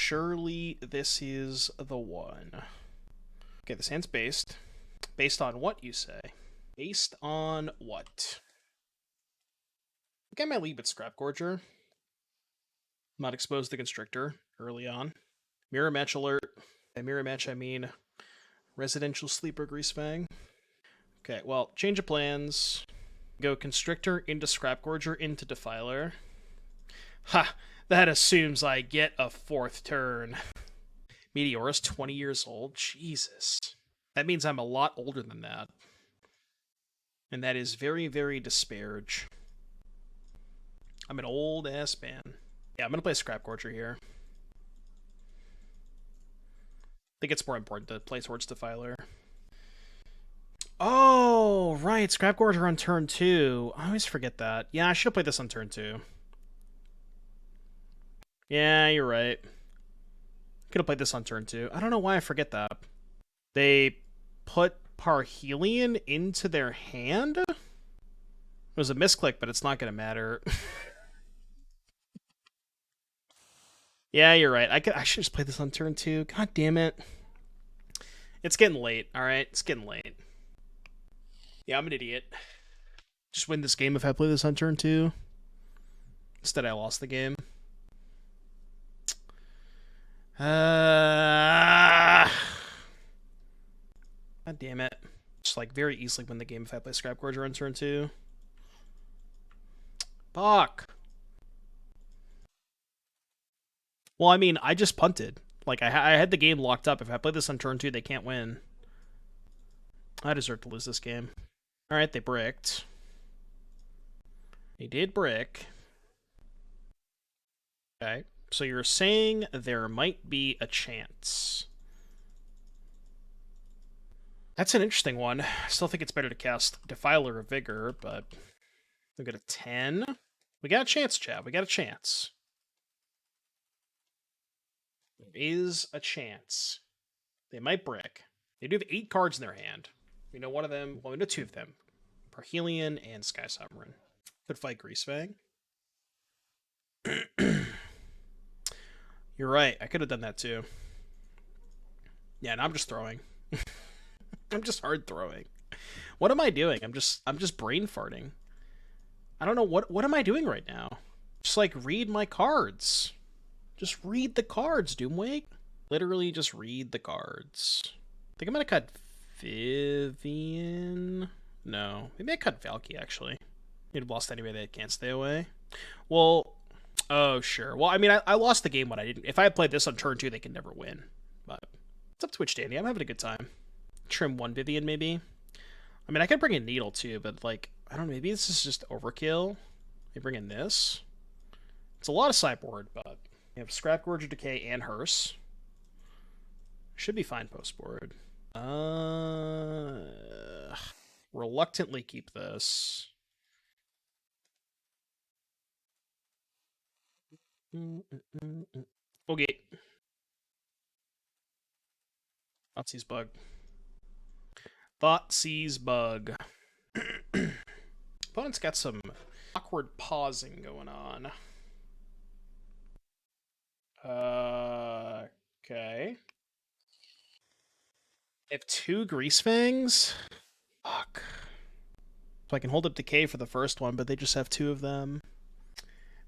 surely this is the one. Okay, this hand's based. Based on what, you say? Based on what? I think I might lead with Scrapgorger. Not exposed to Constrictor early on. Mirror match alert. By mirror match, I mean Residential Sleeper Greasefang. Okay, well, change of plans. Go Constrictor into Scrapgorger into Defiler. Ha! That assumes I get a 4th turn. Meteor's 20 years old? Jesus. That means I'm a lot older than that. And that is very, very disparage. I'm an old-ass man. Yeah, I'm gonna play Scrapgorger here. I think it's more important to play towards Defiler. Oh, right, Scrapgorger on turn 2. I always forget that. Yeah, I should have played this on turn 2. Yeah, you're right. Could have played this on turn 2. I don't know why I forget that. They put Parhelion into their hand? It was a misclick, but it's not going to matter. Yeah, you're right. I should just play this on turn 2. God damn it. It's getting late, alright? It's getting late. Yeah, I'm an idiot. Just win this game if I play this on turn 2. Instead, I lost the game. God damn it. Just like very easily win the game if I play Scrapgorger on turn 2. Fuck. Well, I mean, I just punted. Like, I had the game locked up. If I play this on turn 2, they can't win. I deserve to lose this game. Alright, they bricked. They did brick. Okay. So you're saying there might be a chance. That's an interesting one. I still think it's better to cast Defiler of Vigor, but we got a 10. We got a chance, Chad. We got a chance. There is a chance. They might brick. They do have 8 cards in their hand. We know one of them. Well, we know 2 of them. Parhelion and Sky Sovereign. Could fight Greasefang. You're right. I could have done that too. Yeah, now I'm just throwing. I'm just hard throwing. What am I doing? I'm just brain farting. I don't know what am I doing right now? Just like read my cards. Just read the cards, Doomwake. Literally just read the cards. I think I'm gonna cut Vivian. No, maybe I cut Valki actually. You'd have lost anyway. They can't stay away. Well, oh sure. Well, I mean, I lost the game when I didn't. If I had played this on turn 2, they can never win. But it's up to Twitch Danny. I'm having a good time. Trim 1 Vivian maybe. I mean, I could bring in Needle too, but like I don't know. Maybe this is just overkill. Maybe bring in this. It's a lot of sideboard, but we have Scrapgorger, Decay, and Hearse. Should be fine post board. Reluctantly keep this. Okay. Thoughtseize bug. Thoughtseize bug. Opponent's got some awkward pausing going on. Okay. I have 2 Greasefangs? Fuck. So I can hold up Decay for the first one, but they just have 2 of them.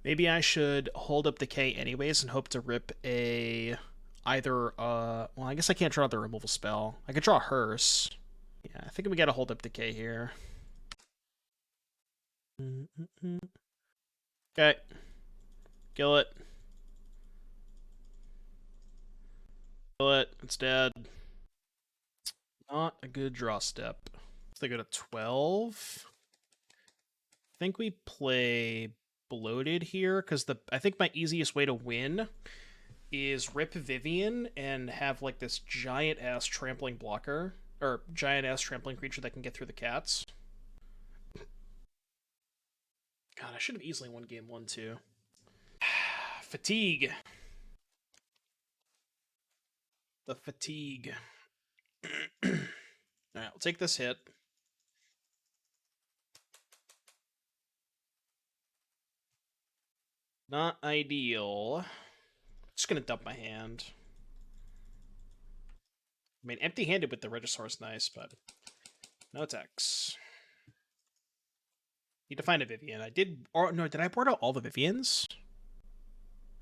Maybe I should hold up Decay anyways and hope to rip a... either, well, I guess I can't draw the removal spell. I could draw Hearse. Yeah, I think we gotta hold up Decay here. Okay. Kill it. Kill it. It's dead. Not a good draw step. So they go to 12. I think we play Bloated here, because I think my easiest way to win is rip Vivian and have like this giant ass trampling blocker, or giant ass trampling creature that can get through the cats. God, I should have easily won game 1 too. Fatigue. The fatigue. Alright, I'll take this hit. Not ideal. Just gonna dump my hand. I mean, empty-handed with the Regisaur is nice, but no attacks. Need to find a Vivian. I did... Or, no, did I board out all the Vivians?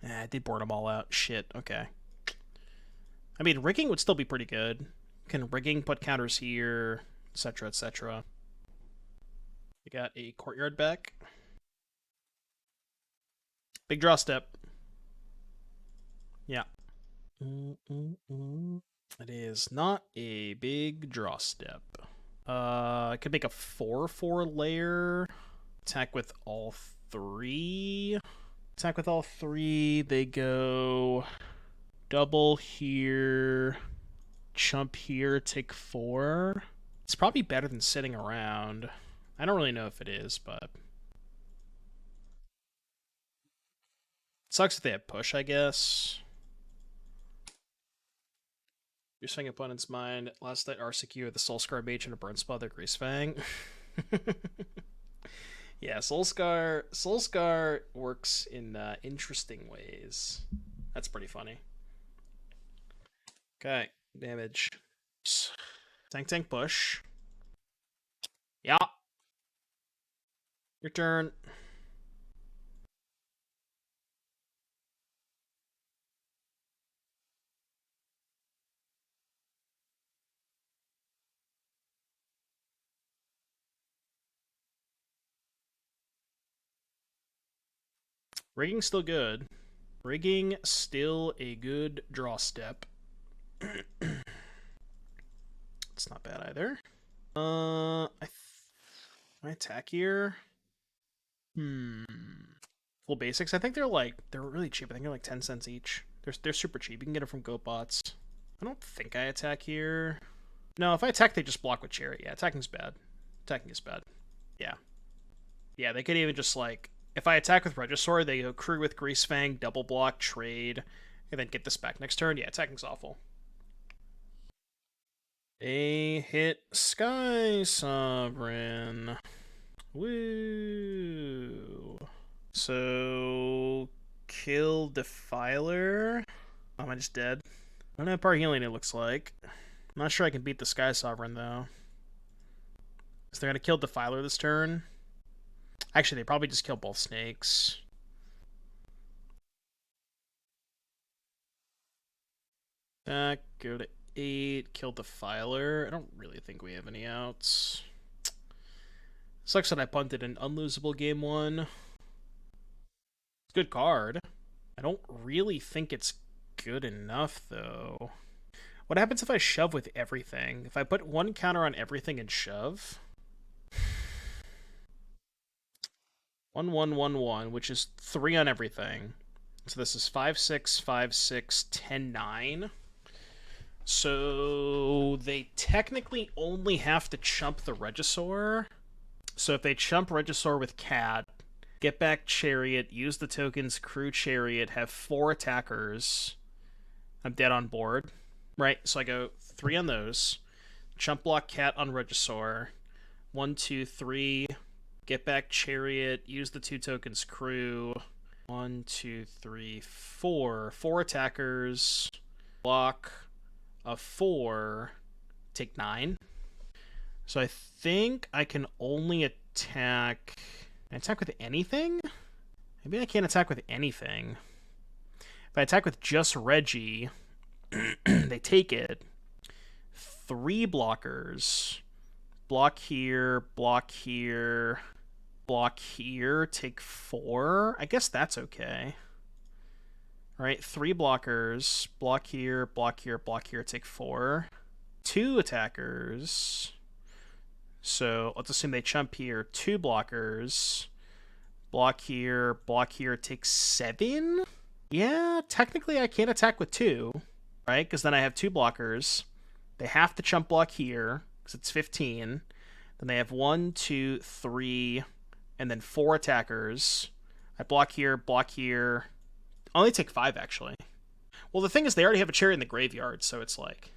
I did board them all out. Shit, okay. I mean, rigging would still be pretty good. Can rigging put counters here, etc., etc. We got a Courtyard back. Big draw step. Yeah. It is not a big draw step. I could make a 4/4 Lair. Attack with all three. Attack with all three. They go double here, chump here, take 4. It's probably better than sitting around. I don't really know if it is, but... Sucks if they have push, I guess. You're swing opponent's mind. Last night, RCQ with the Soulscar Mage and a Burn Spell, their Greasefang. Yeah, Soulscar works in interesting ways. That's pretty funny. Okay, damage. Tank, push. Yeah. Your turn. Rigging's still good. Rigging still a good draw step. It's not bad either. I attack here. Full basics. I think they're really cheap. I think they're like 10 cents each. They're super cheap. You can get them from GoatBots. I don't think I attack here. No, if I attack, they just block with Chariot. Yeah, attacking's bad. Attacking is bad. Yeah. Yeah, they could even just like... If I attack with Regisaur, they go crew with Greasefang, double block, trade, and then get this back next turn. Yeah, attacking's awful. A hit Sky Sovereign. Woo. So, kill Defiler. Oh, am I just dead? I don't have part healing, it looks like. I'm not sure I can beat the Sky Sovereign, though. So they're going to kill Defiler this turn. Actually, they probably just kill both snakes. Go to 8, kill Defiler. I don't really think we have any outs. Sucks that I punted an unlosable game 1. It's a good card. I don't really think it's good enough, though. What happens if I shove with everything? If I put 1 counter on everything and shove... 1, 1, 1, 1, which is 3 on everything. So this is 5, 6, 5, 6, 10, 9. So they technically only have to chump the Regisaur. So if they chump Regisaur with Cat, get back Chariot, use the tokens, crew Chariot, have 4 attackers, I'm dead on board. Right, so I go 3 on those. Chump block Cat on Regisaur. 1, 2, 3... Get back Chariot, use the 2 tokens crew. 1, 2, 3, 4. 4 attackers. Block of 4. Take 9. So I think I can only attack... Can I attack with anything? Maybe I can't attack with anything. If I attack with just Reggie, they take it. 3 blockers. Block here, block here, block here, take 4. I guess that's okay. All right, 3 blockers, block here, block here, block here, take 4. 2 attackers. So let's assume they chump here. 2 blockers, block here, take 7. Yeah, technically I can't attack with 2, right? Because then I have 2 blockers. They have to chump block here. Because it's 15. Then they have 1, 2, 3, and then 4 attackers. I block here, I only take 5, actually. Well, the thing is, they already have a Chariot in the graveyard, so it's like...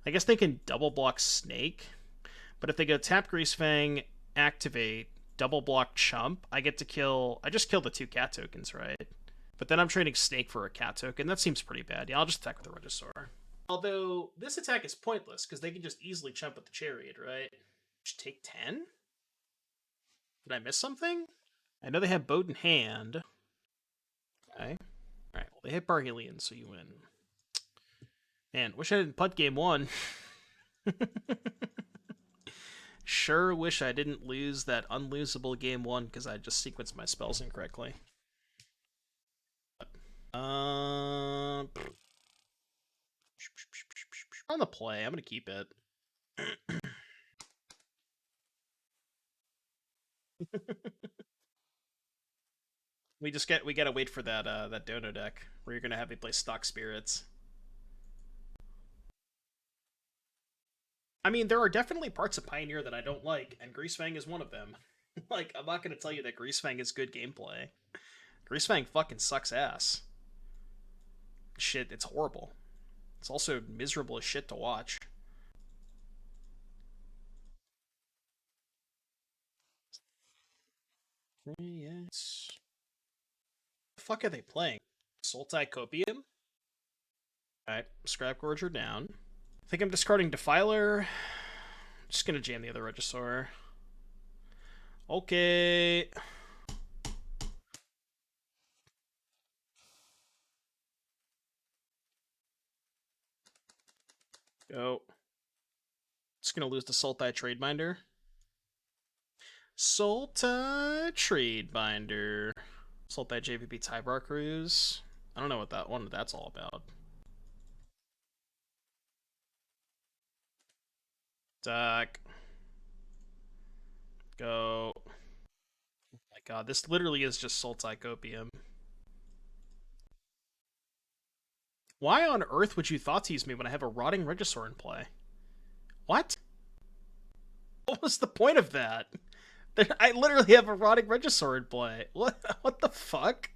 I guess they can double block Snake, but if they go tap Greasefang, activate, double block Chump, I get to kill... I just kill the 2 cat tokens, right? But then I'm trading Snake for a cat token. That seems pretty bad. Yeah, I'll just attack with the Regisaur. Although, this attack is pointless, because they can just easily chump with the Chariot, right? Just take 10? Did I miss something? I know they have Boat in hand. Okay. Alright, well, they hit Barhelion, so you win. Man, wish I didn't putt game 1. Sure wish I didn't lose that unlosable game 1, because I just sequenced my spells incorrectly. On the play, I'm gonna keep it. we gotta wait for that that dono deck where you're gonna have me play stock spirits. I mean, there are definitely parts of Pioneer that I don't like, and Greasefang is one of them. Like, I'm not gonna tell you that Greasefang is good gameplay. Greasefang fucking sucks ass. Shit, it's horrible. It's also miserable as shit to watch. Yes. The fuck are they playing? Sultai Copium? Alright, Scrapgorger down. I think I'm discarding Defiler. Just gonna jam the other Regisaur. Okay. Go. Just gonna lose to Sultai Tradebinder. Sultai Tradebinder. Sultai JVP Tybar Cruise. I don't know what that's all about. Attack. Go. Oh my god, this literally is just Sultai Copium. Why on earth would you thought tease me when I have a Rotting Regisaur in play? What? What was the point of that? I literally have a Rotting Regisaur in play. What the fuck?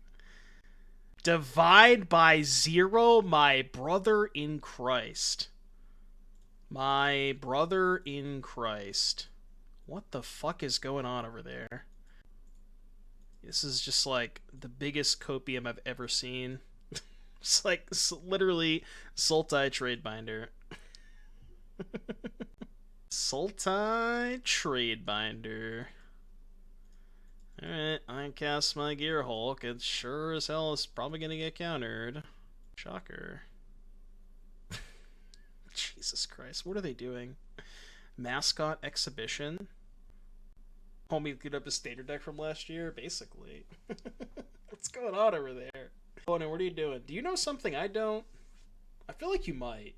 Divide by 0, my brother in Christ. My brother in Christ. What the fuck is going on over there? This is just like the biggest copium I've ever seen. It's like literally Sultai Tradebinder. Sultai Tradebinder. Alright, I cast my Gearhulk. It sure as hell is probably gonna get countered. Shocker. Jesus Christ, what are they doing? Mascot Exhibition? Homie good up his standard deck from last year? Basically. What's going on over there? Oh no, what are you doing? Do you know something I don't? I feel like you might.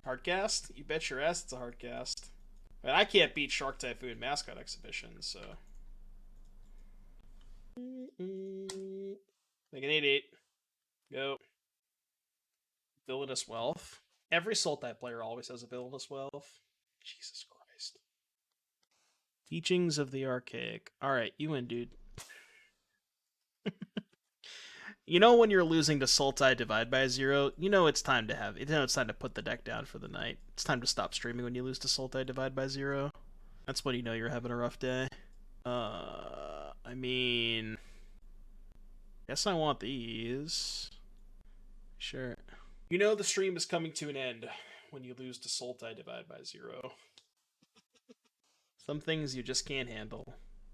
Hardcast? You bet your ass it's a hardcast. I mean, I can't beat Shark Typhoon Mascot Exhibition, so. Make an 8-8. Go. Villainous Wealth. Every Sultai player always has a Villainous Wealth. Jesus Christ. Teachings of the Archaic. Alright, you win, dude. You know when you're losing to Sultai Divide by 0, you know it's time to put the deck down for the night. It's time to stop streaming when you lose to Sultai Divide by 0. That's when you know you're having a rough day. I mean, guess I want these. Sure. You know the stream is coming to an end when you lose to Sultai Divide by 0. Some things you just can't handle.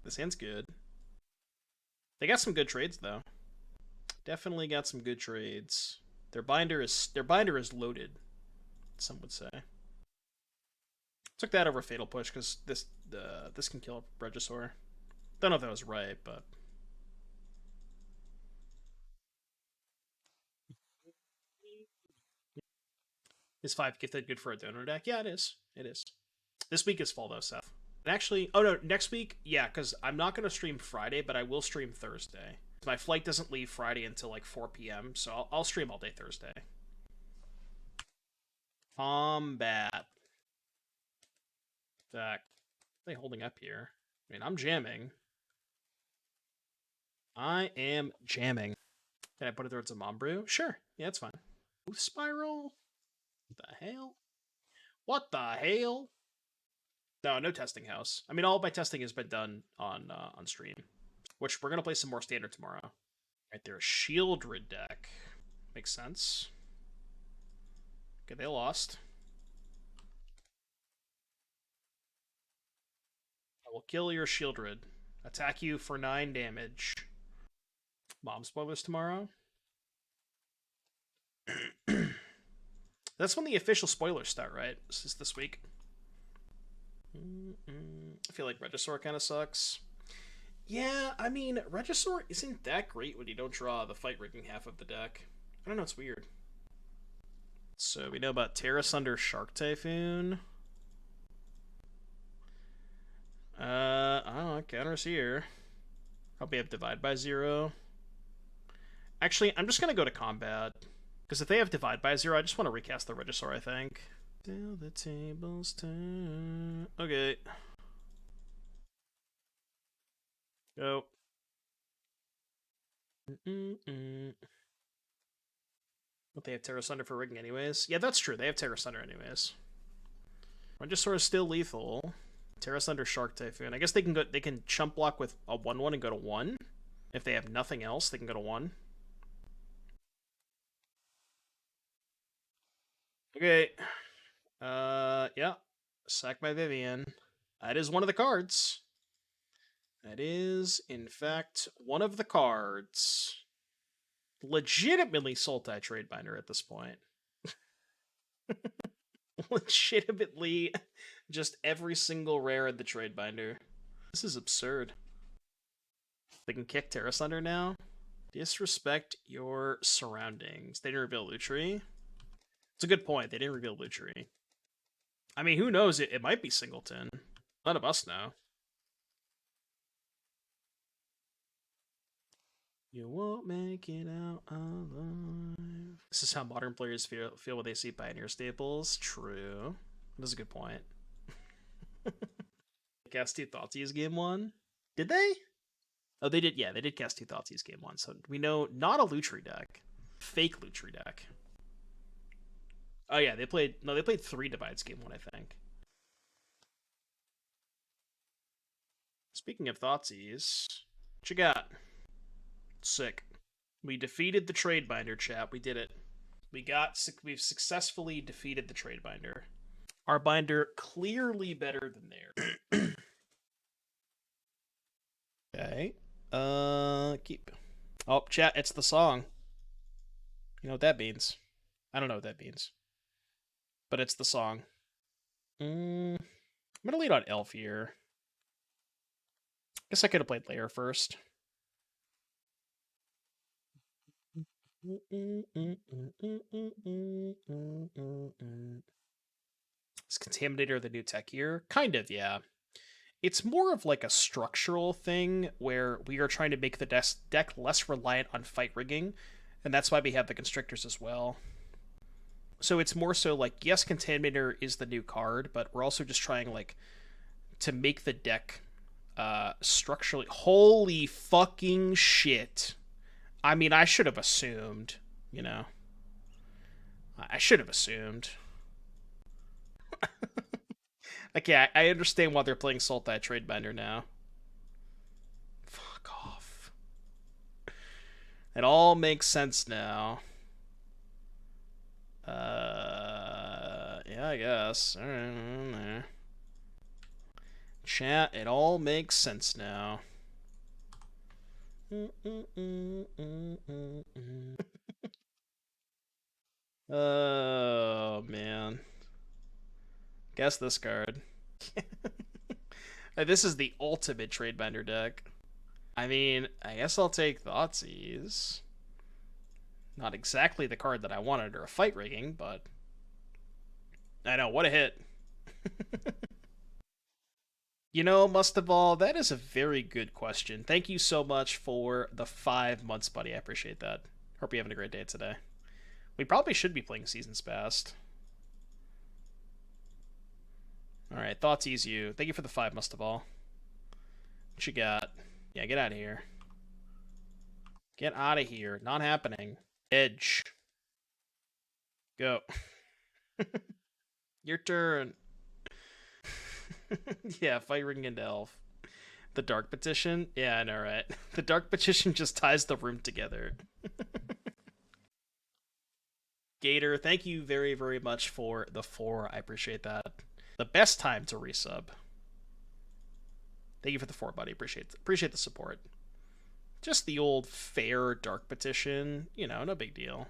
This hand's good. They got some good trades though. Definitely got some good trades. Their binder is loaded, some would say. Took that over Fatal Push because this can kill a Regisaur. Don't know if that was right, but is 5 gifted good for a donor deck? Yeah, it is. It is. This week is full though, Seth. And actually, oh no, next week, yeah, because I'm not gonna stream Friday, but I will stream Thursday. My flight doesn't leave Friday until like 4 p.m., so I'll stream all day Thursday. Combat. Back. Are they holding up here? I mean, I'm jamming. I am jamming. Can I put it towards a Mombrew? Sure. Yeah, it's fine. Ooth Spiral? What the hell? What the hell? No, no testing house. I mean, all of my testing has been done on stream, which we're gonna play some more standard tomorrow. Right, they're a Shieldred deck. Makes sense. Okay, they lost. I will kill your Shieldred. Attack you for 9 damage. Mom spoilers tomorrow. That's when the official spoilers start, right? This is this week. I feel like Regisaur kind of sucks. Yeah, I mean, Regisaur isn't that great when you don't draw the fight rigging half of the deck. I don't know, it's weird. So we know about Terra Sunder Shark Typhoon. I don't know, counters here. Probably have Divide by 0. Actually, I'm just gonna go to combat. Because if they have Divide by 0, I just want to recast the Regisaur, I think. Till the tables turn. Okay. Go. But they have Terra Sunder for rigging anyways. Yeah, that's true. They have Terra Sunder anyways. Regisaur is still lethal. Terra Sunder Shark Typhoon. I guess they can go. They can chump block with a 1/1 and go to 1. If they have nothing else, they can go to 1. Okay. Yeah. Sack my Vivian. That is one of the cards. That is, in fact, one of the cards. Legitimately Sultai Tradebinder at this point. Legitimately just every single rare in the Tradebinder. This is absurd. They can kick Terra Sunder now. Disrespect your surroundings. They didn't reveal Lutri. It's a good point. They didn't reveal Lutri. I mean, who knows? It might be Singleton. None of us know. You won't make it out alive. This is how modern players feel when they see Pioneer staples. True. That's a good point. Cast 2 Thoughtseize game 1? Did they? Oh, they did. Yeah, they did cast 2 Thoughtseize game 1. So we know not a Lutri deck. Fake Lutri deck. Oh yeah, they played 3 Divides game 1, I think. Speaking of Thoughtseize, what you got? Sick. We defeated the Tradebinder, chat. We did it. We've successfully defeated the Tradebinder. Our binder clearly better than theirs. Okay. Keep. Oh, chat, it's the song. You know what that means? I don't know what that means. But it's the song. I'm gonna lead on Elf here. Guess I could have played Lair first. Is Contaminator the new tech here? Kind of, yeah. It's more of like a structural thing where we are trying to make the deck less reliant on fight rigging, and that's why we have the Constrictors as well. So it's more so like, yes, Contaminator is the new card, but we're also just trying like to make the deck structurally. Holy fucking shit. I mean, I should have assumed, you know. I should have assumed. Okay, I understand why they're playing Sultai Tradebinder now. Fuck off. It all makes sense now. Yeah, I guess. Alright, chat, it all makes sense now. Oh, man. Guess this card. This is the ultimate Tradebinder deck. I mean, I guess I'll take Thoughtseize. Not exactly the card that I wanted or a fight rigging, but I know, what a hit. You know, Mustaval, that is a very good question. Thank you so much for the 5 months, buddy. I appreciate that. Hope you're having a great day today. We probably should be playing Seasons Past. Alright, Thoughtseize you. Thank you for the 5, Mustaval. What you got? Yeah, get out of here. Get out of here. Not happening. Edge. Go. Your turn. Yeah, fight ring into Elf. The Dark Petition? Yeah, I know, right? The Dark Petition just ties the room together. Gator, thank you very, very much for the 4. I appreciate that. The best time to resub. Thank you for the 4, buddy. Appreciate the support. Just the old fair Dark Petition. You know, no big deal.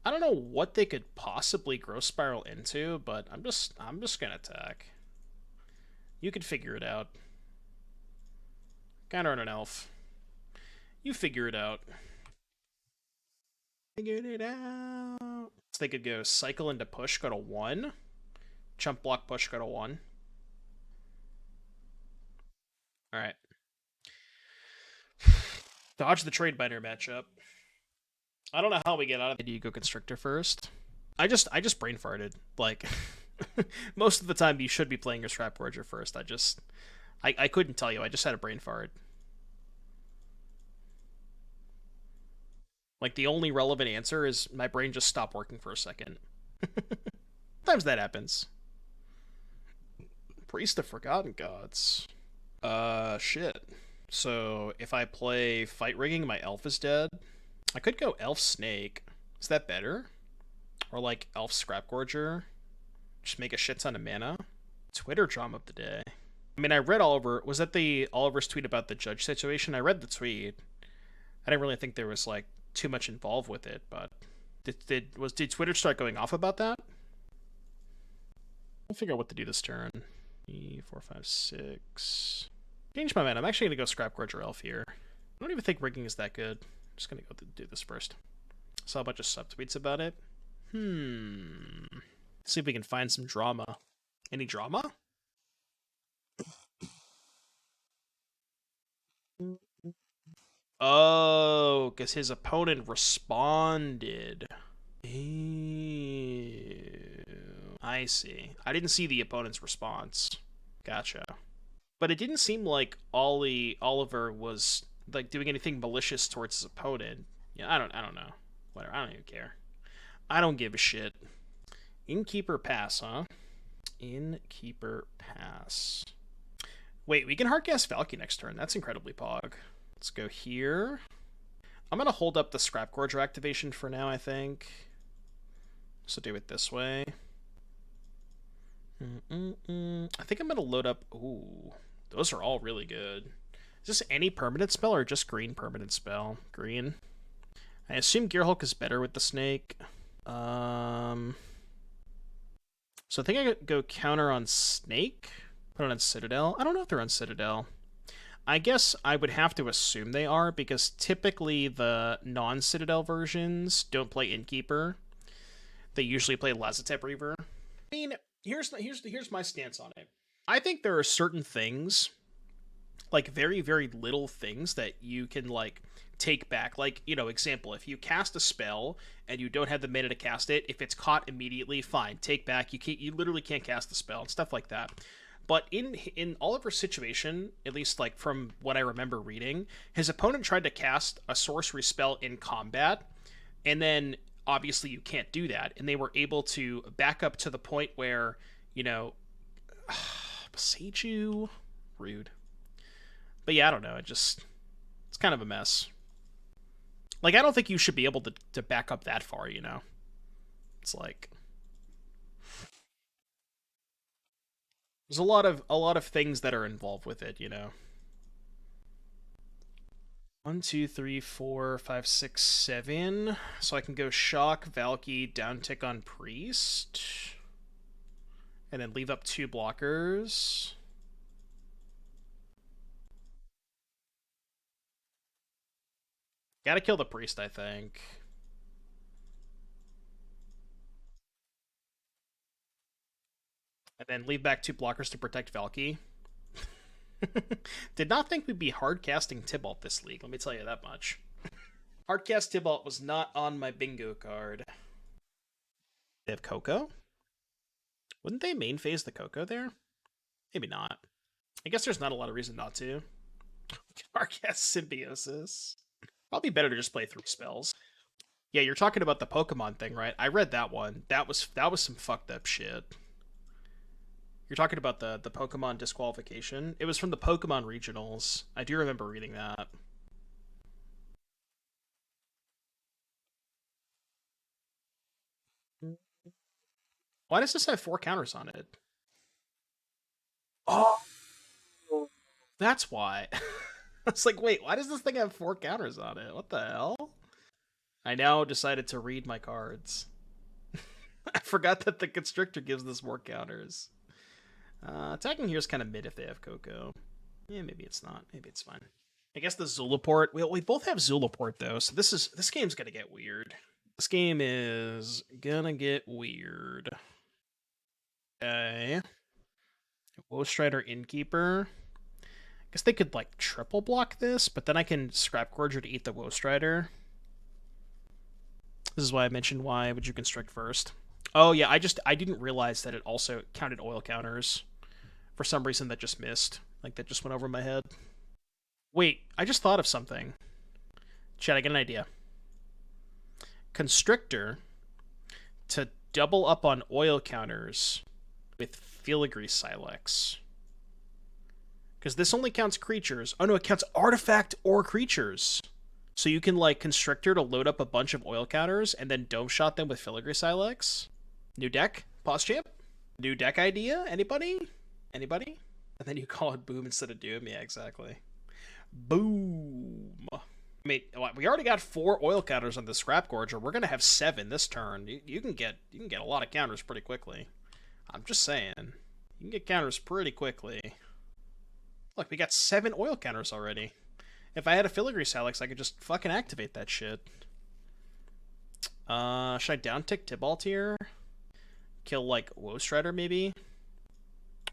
I don't know what they could possibly growth spiral into, but I'm just gonna attack. You could figure it out. Counter on an elf. You figure it out. Figured it out. So they could go cycle into push, go to 1. Chump block push, go to 1. Alright. Dodge the trade binder matchup. I don't know how we get out of it. You go Constrictor first. I just brain farted. Like, most of the time you should be playing your Scrapgorger first. I couldn't tell you. I just had a brain fart. Like, the only relevant answer is my brain just stopped working for a second. Sometimes that happens. Priest of Forgotten Gods. Shit. So, if I play Fight Rigging, my elf is dead. I could go Elf Snake. Is that better? Or, like, Elf Scrapgorger. Just make a shit ton of mana. Twitter drama of the day. I mean, I read Oliver... Was that the Oliver's tweet about the judge situation? I read the tweet. I didn't really think there was, like, too much involved with it, but... Did Twitter start going off about that? I'll figure out what to do this turn. 3, 4, 5, 6... Change my mind. I'm actually going to go Scrapgorger Elf here. I don't even think rigging is that good. I'm just going to go do this first. Saw a bunch of subtweets about it. See if we can find some drama. Any drama? Oh, because his opponent responded. Ew. I see. I didn't see the opponent's response. Gotcha. But it didn't seem like Oliver was like doing anything malicious towards his opponent. Yeah, I don't know. Whatever. I don't even care. I don't give a shit. Innkeeper pass, huh? Innkeeper pass. Wait, we can hardcast Valki next turn. That's incredibly pog. Let's go here. I'm gonna hold up the Scrapgorger activation for now, I think. So do it this way. I think I'm gonna load up... Ooh, those are all really good. Is this any permanent spell or just green permanent spell? Green. I assume Gearhulk is better with the snake. So I think I could go counter on Snake. Put it on Citadel. I don't know if they're on Citadel. I guess I would have to assume they are, because typically the non-Citadel versions don't play Innkeeper. They usually play Lazotep Reaver. I mean, here's my stance on it. I think there are certain things, like very, very little things that you can, like, take back. Like, you know, example, if you cast a spell and you don't have the mana to cast it, if it's caught immediately, fine, take back. You literally can't cast the spell and stuff like that. But in Oliver's situation, at least like from what I remember reading, his opponent tried to cast a sorcery spell in combat, and then obviously you can't do that, and they were able to back up to the point where, you know, Boseiju, rude. But yeah, I don't know, it's kind of a mess. Like, I don't think you should be able to back up that far, you know? It's like... There's a lot of things that are involved with it, you know. 1, 2, 3, 4, 5, 6, 7. So I can go Shock, Valki, down tick on Priest. And then leave up 2 blockers. Gotta kill the Priest, I think. And then leave back 2 blockers to protect Valki. Did not think we'd be hardcasting Tibalt this league, let me tell you that much. Hardcast Tibalt was not on my bingo card. They have Coco? Wouldn't they main phase the Coco there? Maybe not. I guess there's not a lot of reason not to. Hardcast Symbiosis. Probably better to just play 3 spells. Yeah, you're talking about the Pokemon thing, right? I read that one. That was some fucked up shit. You're talking about the Pokemon disqualification. It was from the Pokemon regionals. I do remember reading that. Why does this have 4 counters on it? Oh, that's why. I was like, wait, why does this thing have 4 counters on it? What the hell? I now decided to read my cards. I forgot that the Constrictor gives this more counters. Attacking here is kind of mid if they have Coco. Yeah, maybe it's not. Maybe it's fine. I guess the Zulaport. Well, we both have Zulaport though, so this game's gonna get weird. This game is gonna get weird. Okay. Wowstrider Innkeeper. I guess they could like triple block this, but then I can Scrapgorger to eat the Wowstrider. This is why I mentioned why would you constrict first. Oh yeah, I didn't realize that it also counted oil counters. For some reason that just missed. Like that just went over my head. Wait, I just thought of something. Chat, I get an idea. Constrictor to double up on oil counters with Filigree Silex. Because this only counts creatures. Oh no, it counts artifact or creatures. So you can like Constrictor to load up a bunch of oil counters and then dome shot them with Filigree Silex. New deck? Pause champ? New deck idea? Anybody? Anybody? And then you call it Boom instead of Doom? Yeah, exactly. Boom. I mean, we already got 4 oil counters on the Scrapgorger. We're gonna have 7 this turn. You can get a lot of counters pretty quickly. I'm just saying. You can get counters pretty quickly. Look, we got 7 oil counters already. If I had a Filigree Silex, I could just fucking activate that shit. Should I downtick Tibalt here? Kill, like, Wowstrider, maybe?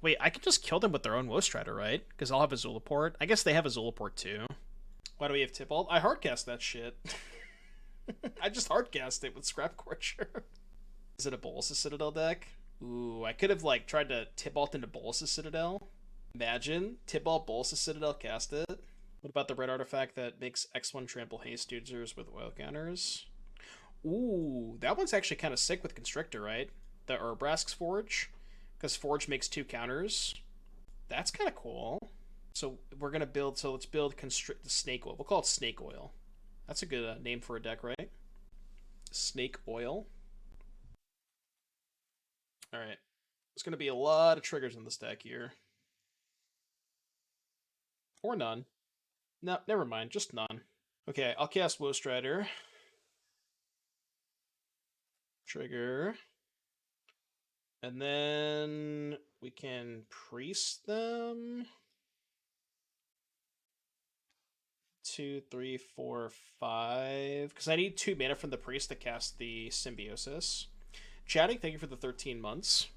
Wait, I could just kill them with their own Wowstrider, right? Because I'll have a Zulaport. I guess they have a Zulaport, too. Why do we have Tibalt? I hardcast that shit. I just hardcast it with Scrapgorger. Is it a Bolas' Citadel deck? Ooh, I could have, like, tried to Tibalt into Bolas' Citadel. Imagine. Tibalt, Bolas' Citadel, cast it. What about the red artifact that makes X1 trample haste users with oil counters? Ooh, that one's actually kind of sick with Constrictor, right? The Urbrask's Forge. Because Forge makes 2 counters. That's kind of cool. So we're going to build, so let's build the Snake Oil. We'll call it Snake Oil. That's a good name for a deck, right? Snake Oil. Alright. There's going to be a lot of triggers in this deck here. Or none. No, never mind. Just none. Okay, I'll cast Wowstrider. Trigger. And then we can priest them. 2, 3, 4, 5. Because I need 2 mana from the priest to cast the Symbiosis. Chatting, thank you for the 13 months.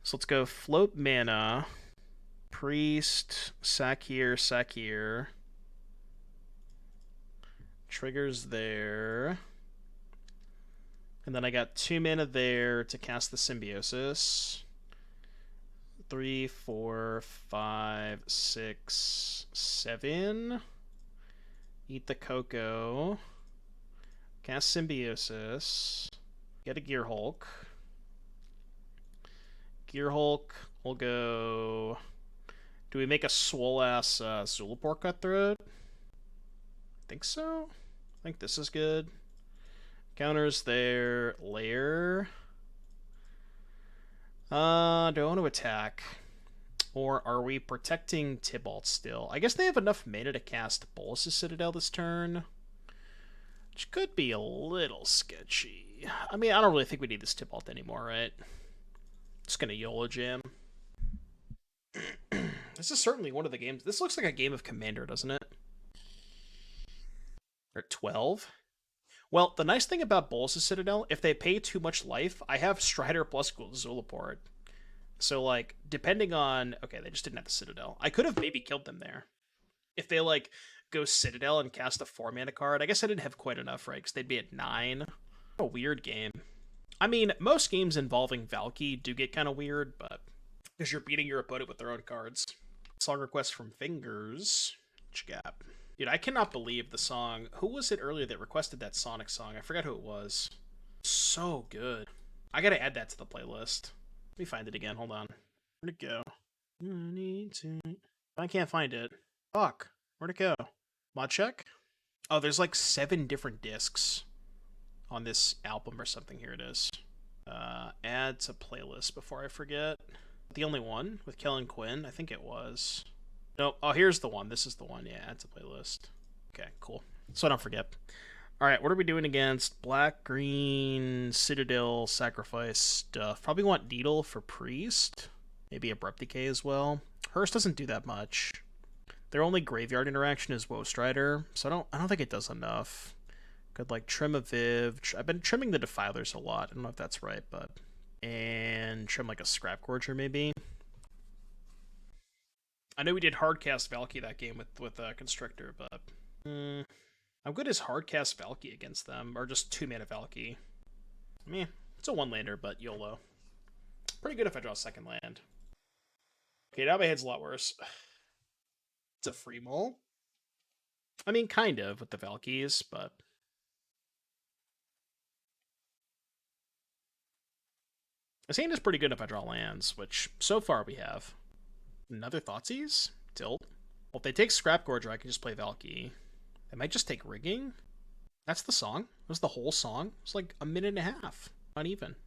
So let's go float mana. Priest, sack here, sack here. Triggers there. And then I got 2 mana there to cast the Symbiosis. 3, 4, 5, 6, 7. Eat the Cocoa. Cast Symbiosis. Get a Gearhulk. Gearhulk will go... Do we make a swole-ass Zulaport Cutthroat? I think so. I think this is good. Counters there. Lair. Do I want to attack? Or are we protecting Tibalt still? I guess they have enough mana to cast Bolas' Citadel this turn. Which could be a little sketchy. I mean, I don't really think we need this Tibalt anymore, right? Just gonna YOLO jam. This is certainly one of the games. This looks like a game of Commander, doesn't it? Or 12? Well, the nice thing about Bolas' Citadel, if they pay too much life, I have Strider plus Zulaport. So, like, depending on... Okay, they just didn't have the Citadel. I could have maybe killed them there. If they, like, go Citadel and cast a 4-mana card. I guess I didn't have quite enough, right? Because they'd be at 9. What a weird game. I mean, most games involving Valki do get kind of weird, but... Because you're beating your opponent with their own cards. Song request from Fingers. What you got? Dude, I cannot believe the song. Who was it earlier that requested that Sonic song? I forgot who it was. So good. I gotta add that to the playlist. Let me find it again. Hold on. Where'd it go? I can't find it. Fuck. Where'd it go? Mod check? Oh, there's like 7 different discs on this album or something. Here it is. Add to playlist before I forget. The only one with Kellen Quinn? I think it was. Nope. Oh, here's the one. This is the one. Yeah, add to playlist. Okay, cool. So I don't forget. Alright, what are we doing against? Black, green, Citadel, Sacrifice stuff. Probably want Needle for Priest. Maybe Abrupt Decay as well. Hearse doesn't do that much. Their only graveyard interaction is Woe Strider, so I don't think it does enough. Could like trim a Viv. I've been trimming the Defilers a lot. I don't know if that's right, but and trim like a Scrapgorger maybe. I know we did hardcast Valki that game with Constrictor, but how good is hardcast Valki against them, or just 2-mana Valki? I mean, it's a 1-lander, but YOLO. Pretty good if I draw a second land. Okay, now my head's a lot worse. It's a free mull. I mean, kind of with the Valkies, but this hand is pretty good if I draw lands, which so far we have. Another Thoughtseize? Tilt. Well, if they take Scrapgorger, I can just play Valki. They might just take Rigging. That's the song. That was the whole song. It was like a minute and a half. Not even. It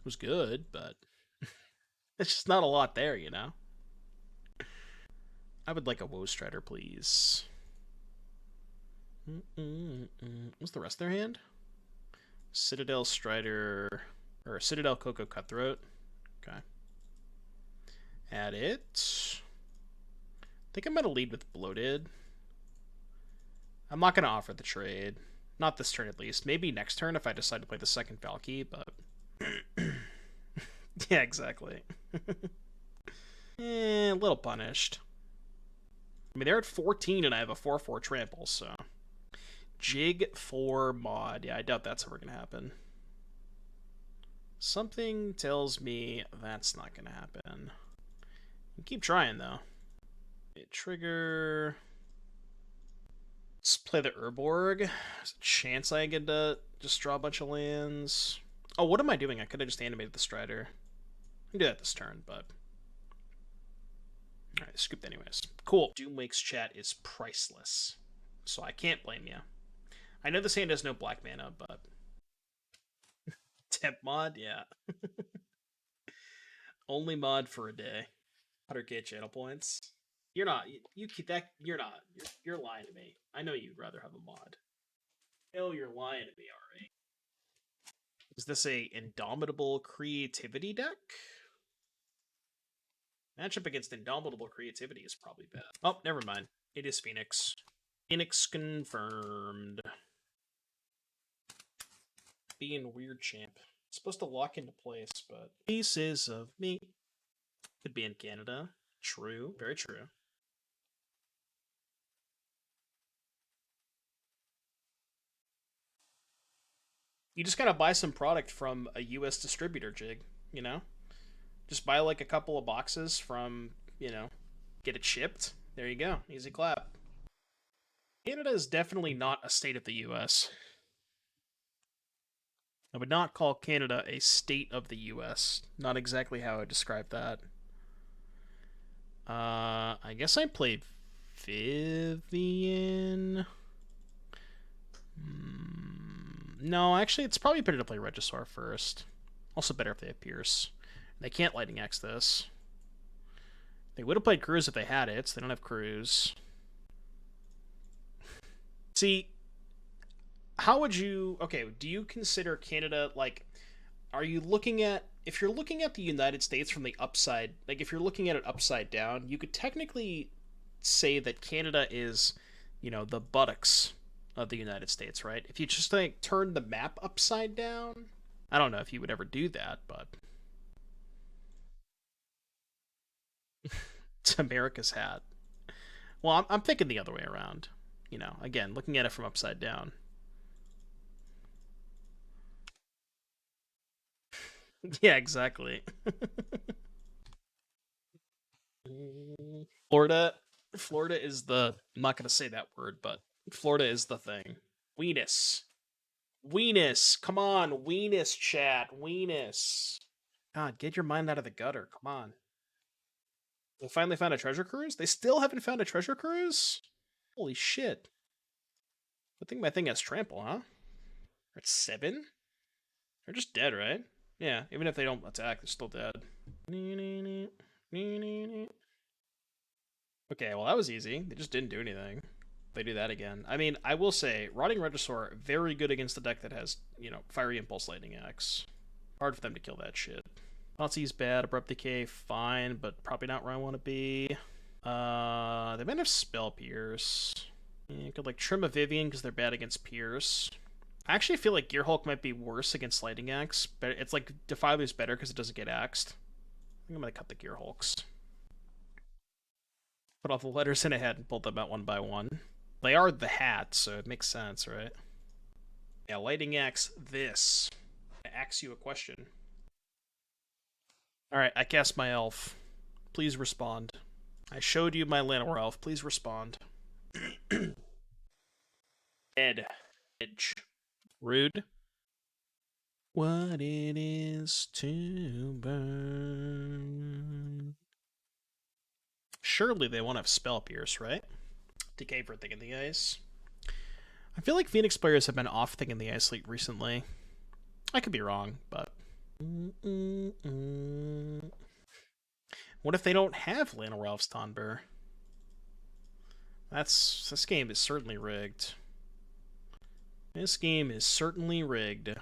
was good, but it's just not a lot there, you know? I would like a Woe Strider, please. What's the rest of their hand? Citadel Strider, or Citadel Coco Cutthroat. Okay. Add it. I think I'm going to lead with Bloated. I'm not going to offer the trade. Not this turn, at least. Maybe next turn if I decide to play the second Valki, but... yeah, exactly. A little punished. I mean, they're at 14 and I have a 4/4 trample, so... Jig for mod. Yeah, I doubt that's ever going to happen. Something tells me that's not going to happen. Keep trying, though. Trigger. Let's play the Urborg. There's a chance I get to just draw a bunch of lands. Oh, what am I doing? I could have just animated the Strider. I can do that this turn, but... Alright, scooped anyways. Cool. Doomwake's chat is priceless, so I can't blame you. I know this hand has no black mana, but... Temp mod? Yeah. Only mod for a day. 100k channel points. You're not. You keep that. You're not. You're lying to me. I know you'd rather have a mod. Hell, you're lying to me, Ari. Is this a Indomitable Creativity deck? Matchup against Indomitable Creativity is probably bad. Oh, never mind. It is Phoenix. Phoenix confirmed. Being weird, champ. It's supposed to lock into place, but... Pieces of me. Could be in Canada. True. Very true. You just gotta buy some product from a US distributor, Jig, you know? Just buy like a couple of boxes from, you know, get it shipped. There you go. Easy clap. Canada is definitely not a state of the US. I would not call Canada a state of the US. Not exactly how I describe that. I guess I played Vivian. No, actually, it's probably better to play Regisaur first. Also better if they have Pierce. They can't Lightning Axe this. They would have played Cruise if they had it, so they don't have Cruise. See, how would you... Okay, do you consider Canada, like... Are you looking at... If you're looking at the United States from the upside... Like, if you're looking at it upside down, you could technically say that Canada is, you know, the buttocks of the United States, right? If you just, like, turn the map upside down... I don't know if you would ever do that, but... It's America's hat. Well, I'm thinking the other way around. You know, again, looking at it from upside down. Yeah, exactly. Florida is the... I'm not going to say that word, but Florida is the thing. Weenus. Come on, Weenus, chat. Weenus. God, get your mind out of the gutter. Come on. They finally found a treasure cruise? They still haven't found a treasure cruise? Holy shit. I think my thing has trample, huh? It's 7? They're just dead, right? Yeah, even if they don't attack, they're still dead. Okay, well that was easy. They just didn't do anything. They do that again. I mean, I will say, Rotting Regisaur, very good against a deck that has, Fiery Impulse Lightning Axe. Hard for them to kill that shit. Nazie's bad, Abrupt Decay, fine, but probably not where I want to be. They might have Spell Pierce. Yeah, could like trim a Vivian because they're bad against Pierce. I actually feel like Gearhulk might be worse against Lightning Axe, but it's like Defiler's better because it doesn't get axed. I think I'm gonna cut the Gearhulks. Put all the letters in a hat and pull them out one by one. They are the hat, so it makes sense, right? Yeah, Lightning Axe this. I ask you a question. Alright, I cast my elf. Please respond. I showed you my Llanowar elf. Please respond. Ed. Edge. Rude. What it is to burn. Surely they won't have Spell Pierce, right? Decay for Thing in the Ice. I feel like Phoenix players have been off Thing in the Ice recently. I could be wrong, but... What if they don't have Llanowar Elves Tonber? This game is certainly rigged. This game is certainly rigged.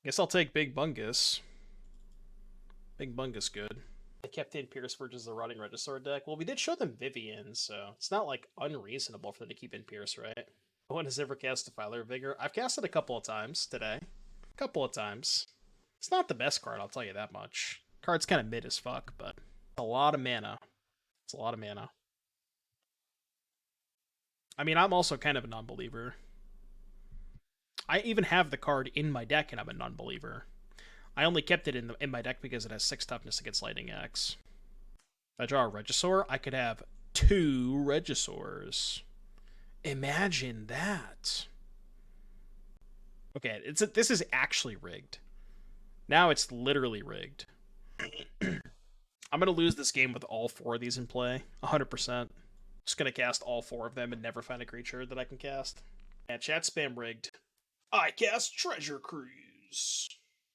Guess I'll take Big Bungus. Big Bungus good. I kept in Pierce versus the Rotting Regisaur deck. Well, we did show them Vivian, so it's not like unreasonable for them to keep in Pierce, right? No one has ever cast Defiler of Vigor. I've cast it a couple of times today. A couple of times. It's not the best card, I'll tell you that much. Card's kind of mid as fuck, but a lot of mana. It's a lot of mana. I mean, I'm also kind of a non-believer. I even have the card in my deck, and I'm a non-believer. I only kept it in my deck because it has 6 toughness against Lightning Axe. If I draw a Regisaur, I could have 2 Regisaurs. Imagine that. Okay, this is actually rigged. Now it's literally rigged. I'm going to lose this game with all 4 of these in play. 100%. Just going to cast all 4 of them and never find a creature that I can cast. And chat spam rigged. I cast Treasure Cruise.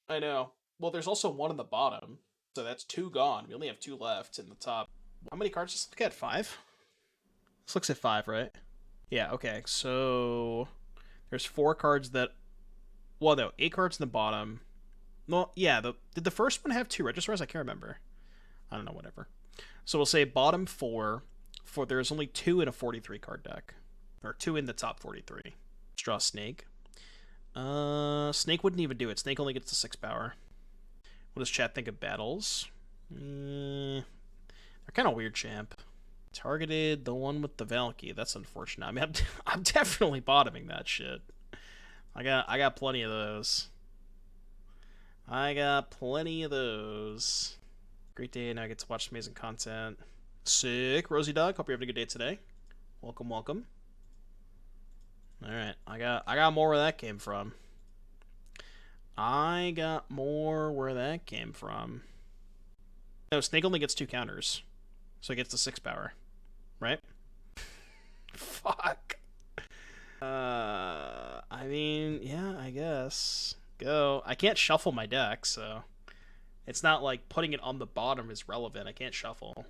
I know. Well, there's also 1 on the bottom. So that's 2 gone. We only have 2 left in the top. How many cards does this look at? 5? This looks at 5, right? Yeah, okay. So there's 4 cards that... Well, no, 8 cards in the bottom. Well, yeah, did the first one have 2 Regisaurs? I can't remember. I don't know, whatever. So we'll say bottom 4, for there's only 2 in a 43 card deck. Or 2 in the top 43. Let's draw Snake. Snake wouldn't even do it. Snake only gets the 6 power. What does chat think of battles? They're kind of weird, champ. Targeted the one with the Valki. That's unfortunate. I mean, I'm definitely bottoming that shit. I got plenty of those. I got plenty of those. Great day, and I get to watch amazing content. Sick, Rosie Dog. Hope you're having a good day today. Welcome, welcome. All right, I got more where that came from. I got more where that came from. No, Snake only gets 2 counters, so it gets the 6 power, right? Fuck. I mean, yeah, I guess. Go. I can't shuffle my deck, so it's not like putting it on the bottom is relevant. I can't shuffle.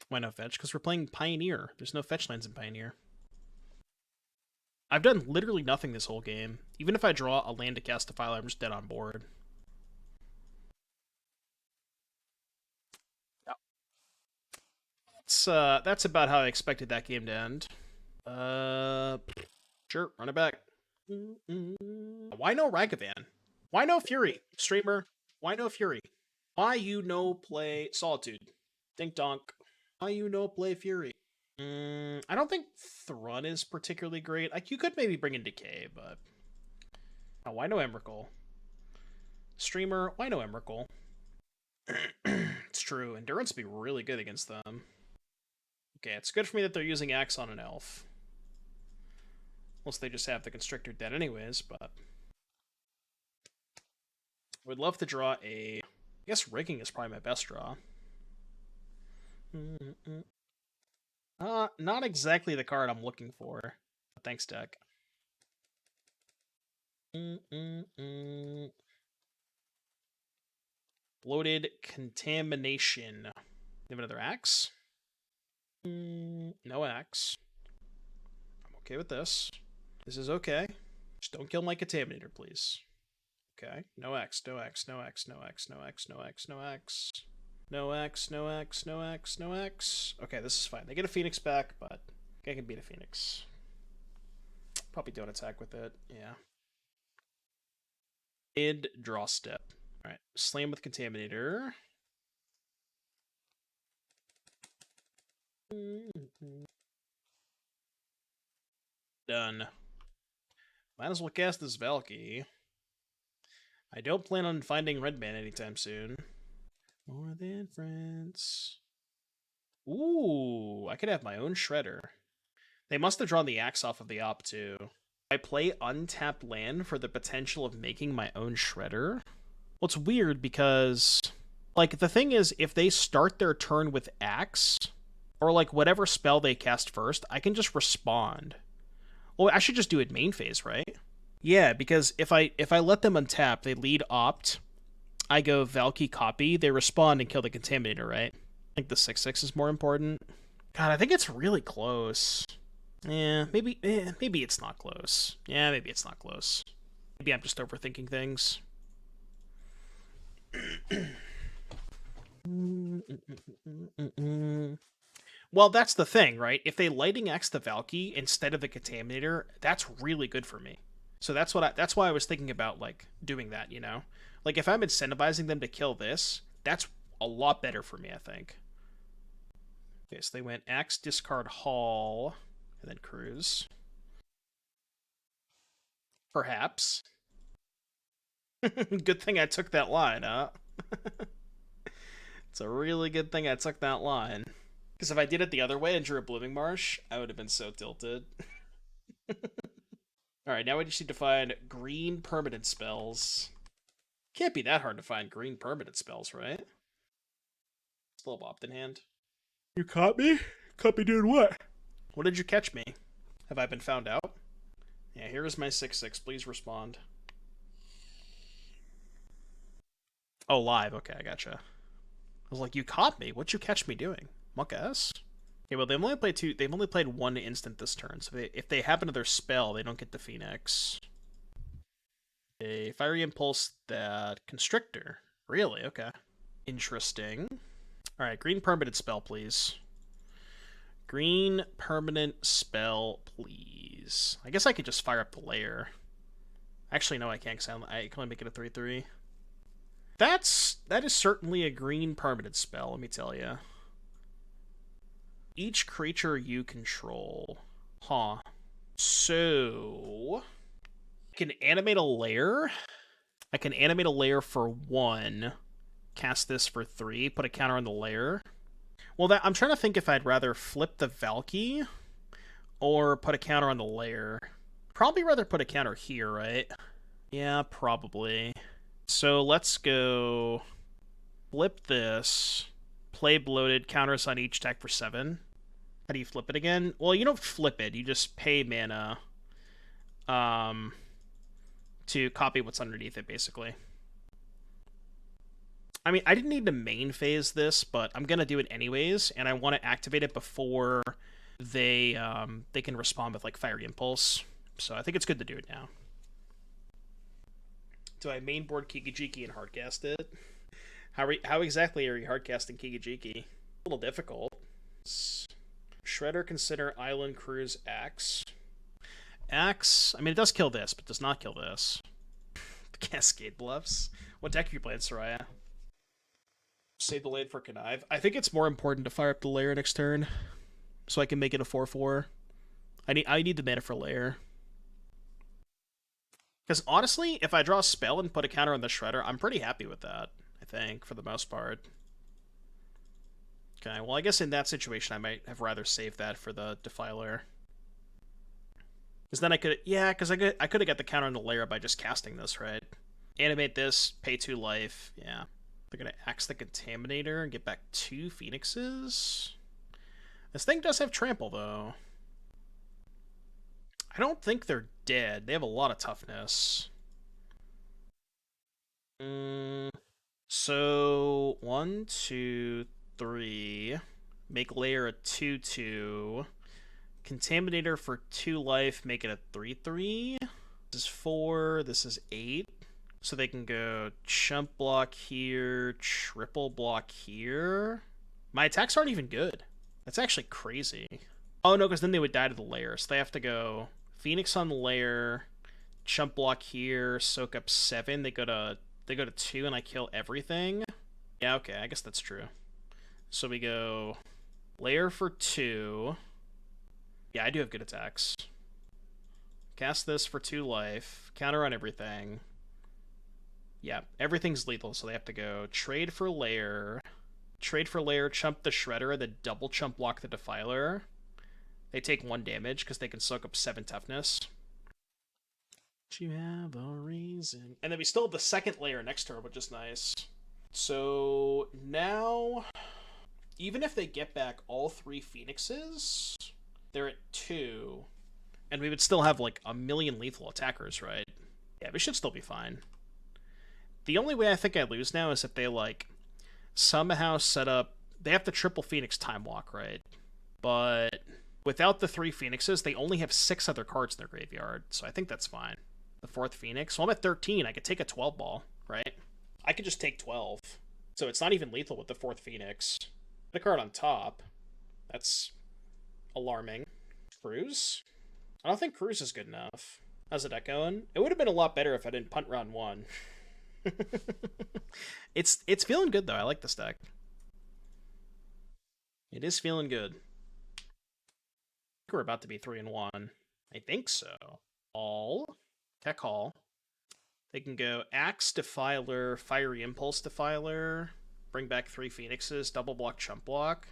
Why no fetch? Because we're playing Pioneer. There's no fetch lands in Pioneer. I've done literally nothing this whole game. Even if I draw a land to cast Defiler, I'm just dead on board. Yeah. That's about how I expected that game to end. Sure, run it back. Why no Ragavan? Why no Fury? Streamer, why no Fury? Why you no play Solitude? Dink donk. Why you no play Fury? I don't think Thrun is particularly great. Like, you could maybe bring in Decay, but... Oh, why no Emrakul? Streamer, why no Emrakul? It's true. Endurance would be really good against them. Okay, it's good for me that they're using Axe on an elf. Unless they just have the Constrictor dead anyways, but... I would love to draw a... I guess Rigging is probably my best draw. Not exactly the card I'm looking for. Thanks, deck. Bloated Contamination. You have another Axe? No Axe. I'm okay with this. This is okay. Just don't kill my Contaminator, please. Okay. No Axe, no Axe, no Axe, no Axe, no Axe, no Axe, no Axe. No Axe, no Axe, no Axe, no Axe. Okay, this is fine. They get a Phoenix back, but I can beat a Phoenix. Probably don't attack with it, yeah. Draw step. Alright, slam with Contaminator. Done. Might as well cast this Valki. I don't plan on finding red man anytime soon. More than friends. Ooh, I could have my own Shredder. They must have drawn the Axe off of the op too. I play untapped land for the potential of making my own Shredder. Well, it's weird because, like, the thing is, if they start their turn with Axe, or, like, whatever spell they cast first, I can just respond. Well, I should just do it main phase, right? Yeah, because if I let them untap, they lead opt, I go Valki copy, they respond and kill the Contaminator, right? I think the 6/6 is more important. God, I think it's really close. Yeah, maybe it's not close. Yeah, maybe it's not close. Maybe I'm just overthinking things. Well, that's the thing, right? If they Lightning Axe the Valki instead of the Contaminator, that's really good for me. So that's why I was thinking about, like, doing that, you know? Like, if I'm incentivizing them to kill this, that's a lot better for me, I think. Okay, so they went Axe, discard Haul, and then Cruise. Perhaps. Good thing I took that line, huh? It's a really good thing I took that line. Because if I did it the other way and drew a Blooming Marsh, I would have been so tilted. Alright, now we just need to find green permanent spells. Can't be that hard to find green permanent spells, right? Still bopped in hand. You caught me? Caught me doing what? What did you catch me? Have I been found out? Yeah, here is my 6/6. Please respond. Oh, live. Okay, I gotcha. I was like, you caught me. What'd you catch me doing? Muck ass? Okay, well, they've only played two. They've only played one instant this turn, so if they happen to their spell, they don't get the Phoenix. A Fiery Impulse that Constrictor. Really? Okay. Interesting. Alright, green permanent spell, please. Green permanent spell, please. I guess I could just fire up the Lair. Actually, no, I can't, because I can only make it a 3/3. That is certainly a green permanent spell, let me tell you. Each creature you control. Huh. So... I can animate a Lair. I can animate a Lair for 1. Cast this for 3. Put a counter on the Lair. Well, I'm trying to think if I'd rather flip the Valki or put a counter on the Lair. Probably rather put a counter here, right? Yeah, probably. So let's go flip this, play Bloated, counters on each deck for 7. How do you flip it again? Well, you don't flip it. You just pay mana to copy what's underneath it, basically. I mean, I didn't need to main phase this, but I'm going to do it anyways, and I want to activate it before they can respond with, like, Fiery Impulse. So I think it's good to do it now. Do I mainboard Kikijiki and hardcast it? How exactly are you hardcasting Kikijiki? A little difficult. Shredder, consider Island Cruise Axe. Axe, I mean, it does kill this, but does not kill this. Cascade Bluffs. What deck are you playing, Soraya? Save the Lane for Connive. I think it's more important to fire up the Lair next turn, so I can make it a 4/4. I need the mana for Lair. Because honestly, if I draw a spell and put a counter on the Shredder, I'm pretty happy with that, I think, for the most part. Okay, well, I guess in that situation, I might have rather saved that for the Defiler. Because then I could, yeah, because I could have got the counter on the Lair by just casting this, right? Animate this, pay 2 life, yeah. They're going to axe the Contaminator and get back 2 Phoenixes. This thing does have Trample, though. I don't think they're dead. They have a lot of toughness. So, 1, 2, 3. Make Lair a 2/2. Contaminator for 2 life, make it a 3/3. This is 4, this is 8. So they can go chump block here, triple block here. My attacks aren't even good. That's actually crazy. Oh no, because then they would die to the Lair. So they have to go Phoenix on the Lair, chump block here, soak up 7. They go to 2 and I kill everything. Yeah, okay, I guess that's true. So we go Lair for 2. Yeah, I do have good attacks. Cast this for 2 life. Counter on everything. Yeah, everything's lethal, so they have to go trade for Lair, chump the Shredder, then double chump block the Defiler. They take 1 damage because they can soak up 7 toughness. You have a reason. And then we still have the second Lair next to her, which is nice. So now, even if they get back all 3 Phoenixes, they're at 2. And we would still have like a million lethal attackers, right? Yeah, we should still be fine. The only way I think I lose now is if they, like, somehow set up... They have the triple Phoenix Time Walk, right? But without the 3 Phoenixes, they only have 6 other cards in their graveyard, so I think that's fine. The 4th Phoenix. Well, I'm at 13. I could take a 12 ball, right? I could just take 12. So it's not even lethal with the 4th Phoenix. The card on top. That's alarming. Cruise? I don't think Cruise is good enough. How's the deck going? It would have been a lot better if I didn't punt round 1. It's feeling good though. I like this deck. It is feeling good. I think we're about to be 3-1. I think so. Tech Hall. They can go Axe Defiler, Fiery Impulse Defiler, bring back 3 Phoenixes, double block, chump block.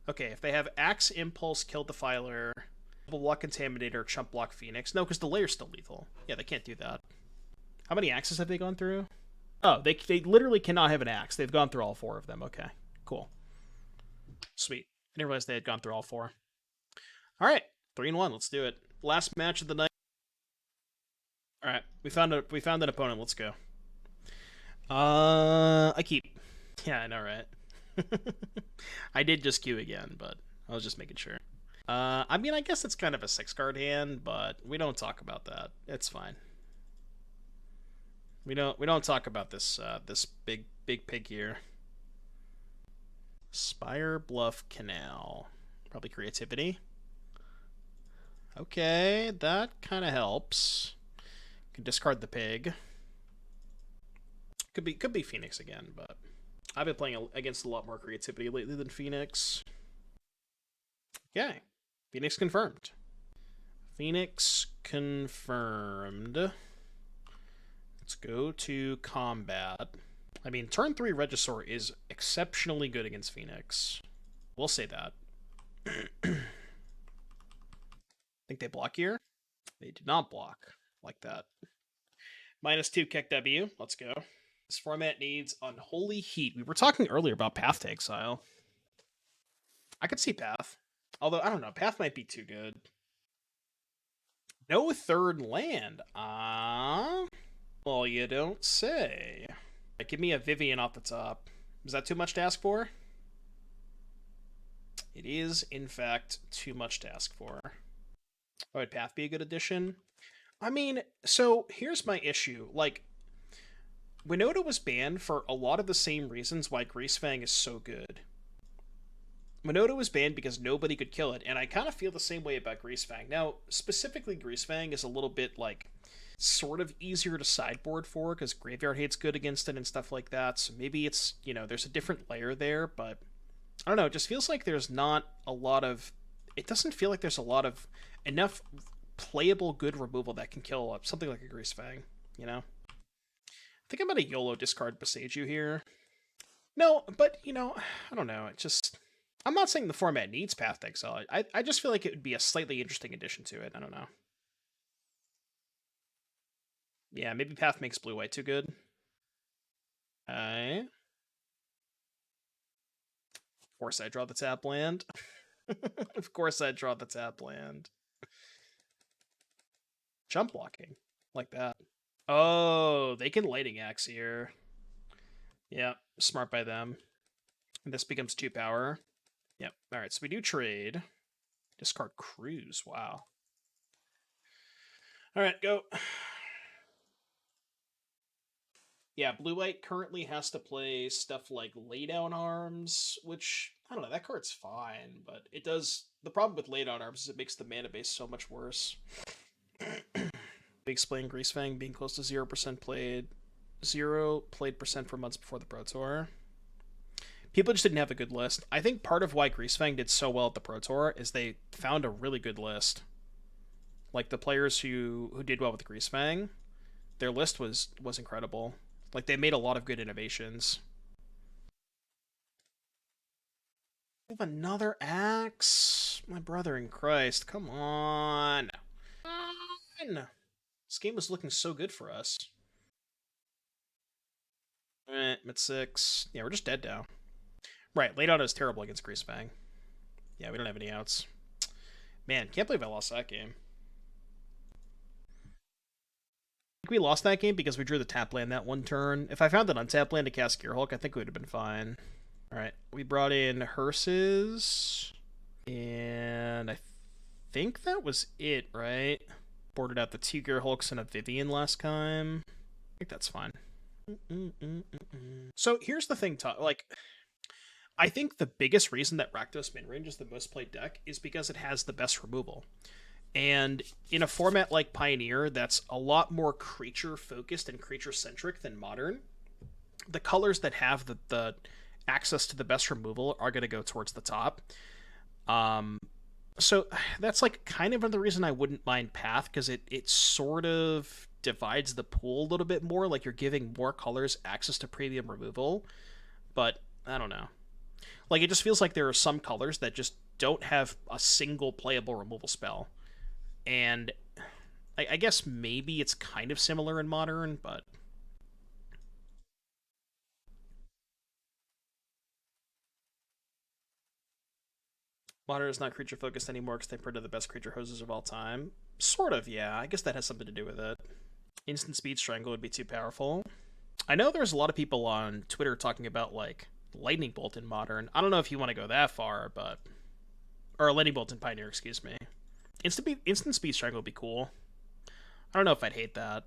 Okay, if they have Axe Impulse, kill Defiler, double block Contaminator, chump block Phoenix. No, because the Lair's still lethal. Yeah, they can't do that. How many axes have they gone through? Oh, they literally cannot have an axe. They've gone through all 4 of them. Okay, cool. Sweet. I didn't realize they had gone through all 4. All right, 3-1. Let's do it. Last match of the night. All right, we found an opponent. Let's go. I keep. Yeah, I know, right? I did just queue again, but I was just making sure. I mean, I guess it's kind of a 6-card hand, but we don't talk about that. It's fine. We don't talk about this this big pig here. Spire, Bluff, Canal. Probably creativity. Okay, that kind of helps. Can discard the pig. Could be Phoenix again, but I've been playing against a lot more creativity lately than Phoenix. Okay, Phoenix confirmed. Phoenix confirmed. Let's go to combat. I mean, turn 3 Regisaur is exceptionally good against Phoenix. We'll say that. Think they block here? They did not block like that. -2 Keck W. Let's go. This format needs Unholy Heat. We were talking earlier about Path to Exile. I could see Path. Although, I don't know. Path might be too good. No 3rd land. Well, you don't say. Give me a Vivian off the top. Is that too much to ask for? It is, in fact, too much to ask for. Oh, would Path be a good addition? I mean, so here's my issue. Like, Winota was banned for a lot of the same reasons why Greasefang is so good. Winota was banned because nobody could kill it, and I kind of feel the same way about Greasefang. Now, specifically, Greasefang is a little bit, like, sort of easier to sideboard for, because Graveyard Hate's good against it and stuff like that, so maybe it's, you know, there's a different layer there, but I don't know, it just feels like there's not a lot of... It doesn't feel like there's a lot of... enough playable good removal that can kill something like a Greasefang, you know? I think I'm going to YOLO discard Boseiju here. No, but, you know, I don't know. It just... I'm not saying the format needs Path to Exile. I just feel like it would be a slightly interesting addition to it. I don't know. Yeah, maybe Path makes blue-white too good. Of course I draw the tap land. Of course I draw the tap land. Jump blocking. Like that. Oh, they can Lightning Axe here. Yeah, smart by them. And this becomes 2 power. Yep. Alright, so we do trade. Discard Cruise. Wow. Alright, go. Yeah, blue-white currently has to play stuff like Laydown Arms, which, I don't know, that card's fine, but it does... The problem with Laydown Arms is it makes the mana base so much worse. We explained Greasefang being close to 0% played. 0 played percent for months before the Pro Tour. People just didn't have a good list. I think part of why Greasefang did so well at the Pro Tour is they found a really good list. Like, the players who did well with Greasefang, their list was incredible. Like, they made a lot of good innovations. We have another axe? My brother in Christ, come on. Come on. This game was looking so good for us. Mid 6. Yeah, we're just dead now. Right, Laydown is terrible against Greasefang. Yeah, we don't have any outs. Man, can't believe I lost that game. I think we lost that game because we drew the tap land that one turn. If I found an untap land to cast Gearhulk, I think we would have been fine. Alright, we brought in Hearses. And I think that was it, right? Boarded out the 2 Gearhulks and a Vivian last time. I think that's fine. So here's the thing, like... I think the biggest reason that Rakdos Midrange is the most played deck is because it has the best removal. And in a format like Pioneer that's a lot more creature-focused and creature-centric than Modern, the colors that have the access to the best removal are going to go towards the top. So that's like kind of the reason I wouldn't mind Path, because it sort of divides the pool a little bit more. Like, you're giving more colors access to premium removal. But I don't know. Like, it just feels like there are some colors that just don't have a single playable removal spell. And I guess maybe it's kind of similar in Modern, but... Modern is not creature-focused anymore because they put the best creature hoses of all time. Sort of, yeah. I guess that has something to do with it. Instant Speed Strangle would be too powerful. I know there's a lot of people on Twitter talking about, like, Lightning Bolt in Modern. I don't know if you want to go that far, but... Or Lightning Bolt in Pioneer, excuse me. Instant Speed Strangle would be cool. I don't know if I'd hate that.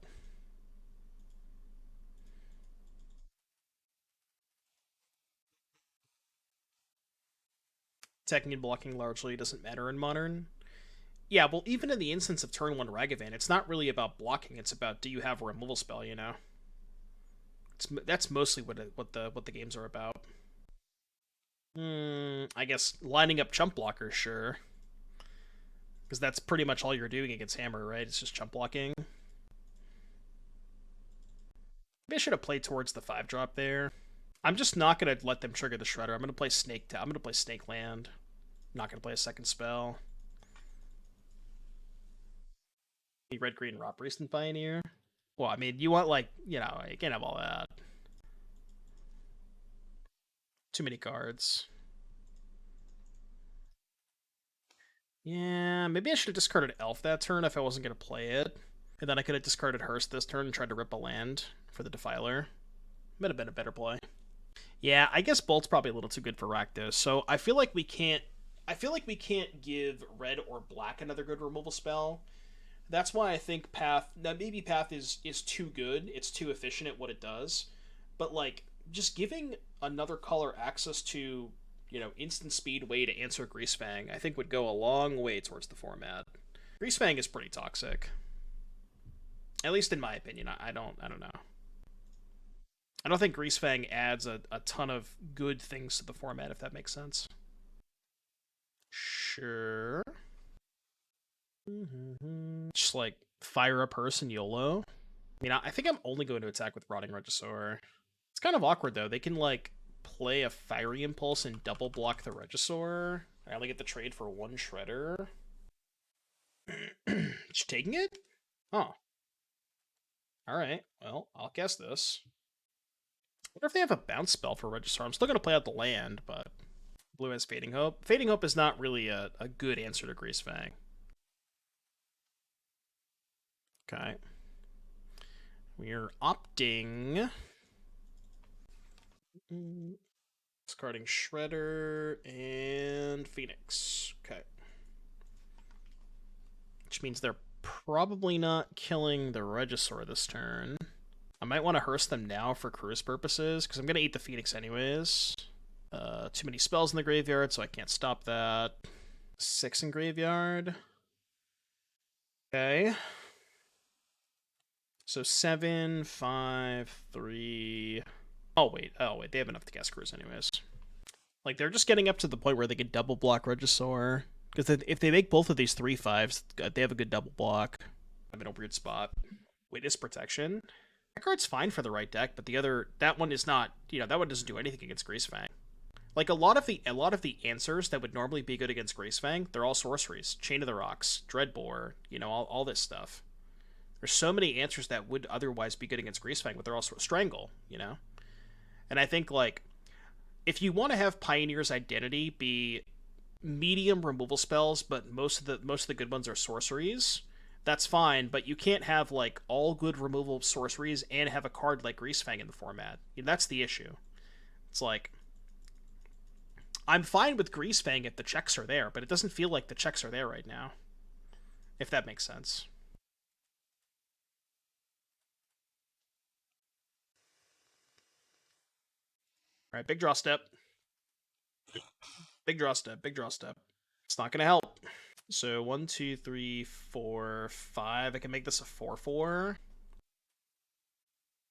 Attacking and blocking largely doesn't matter in Modern. Yeah, well, even in the instance of turn 1 Ragavan, it's not really about blocking, it's about do you have a removal spell, you know? That's mostly what the games are about. I guess lining up chump blockers, sure. Because that's pretty much all you're doing against Hammer, right? It's just chump blocking. Maybe I should have played towards the 5-drop there. I'm just not going to let them trigger the Shredder. I'm going to play I'm going to play Snake Land. I'm not going to play a second spell. Red-Green Rot Priest and Pioneer. Well, I mean, you want, like, you know, you can't have all that. Too many cards. Yeah, maybe I should have discarded Elf that turn if I wasn't going to play it. And then I could have discarded Hearse this turn and tried to rip a land for the Defiler. Might have been a better play. Yeah, I guess Bolt's probably a little too good for Rakdos, so I feel like we can't give red or black another good removal spell. That's why I think Path... Now, maybe Path is too good. It's too efficient at what it does. But, like, just giving another color access to, you know, instant speed way to answer Greasefang, I think would go a long way towards the format. Greasefang is pretty toxic. At least in my opinion. I don't know. I don't think Greasefang adds a ton of good things to the format, if that makes sense. Sure. Just, like, fire a person YOLO. I mean, I think I'm only going to attack with Rotting Regisaur. It's kind of awkward, though. They can, like, play a Fiery Impulse and double block the Regisaur. I only get the trade for 1 Shredder. Just taking it? Oh. Alright, well, I'll guess this. I wonder if they have a bounce spell for Regisaur. I'm still going to play out the land, but blue has Fading Hope. Fading Hope is not really a good answer to Greasefang. Okay. We're opting... discarding Shredder and Phoenix. Okay. Which means they're probably not killing the Regisaur this turn. I might want to hearse them now for cruise purposes, because I'm going to eat the Phoenix anyways. Too many spells in the graveyard, so I can't stop that. 6 in graveyard. Okay. So 7, 5, 3... Oh, wait, they have enough to cast Cruise anyways. Like, they're just getting up to the point where they can double block Regisaur. Because if they make both of these 3/5s, they have a good double block. I'm in a weird spot. Witness Protection. That card's fine for the right deck, but that one is not, that one doesn't do anything against Greasefang. Like, a lot of the answers that would normally be good against Greasefang, they're all sorceries. Chain of the Rocks, Dreadbore, all this stuff. There's so many answers that would otherwise be good against Greasefang, but they're also Strangle, And I think, like, if you want to have Pioneer's Identity be medium removal spells, but most of the good ones are sorceries, that's fine, but you can't have, like, all good removal sorceries and have a card like Greasefang in the format. That's the issue. It's like, I'm fine with Greasefang if the checks are there, but it doesn't feel like the checks are there right now. If that makes sense. Alright, big draw step. Big draw step, big draw step. It's not going to help. So 1, 2, 3, 4, 5. I can make this a 4/4.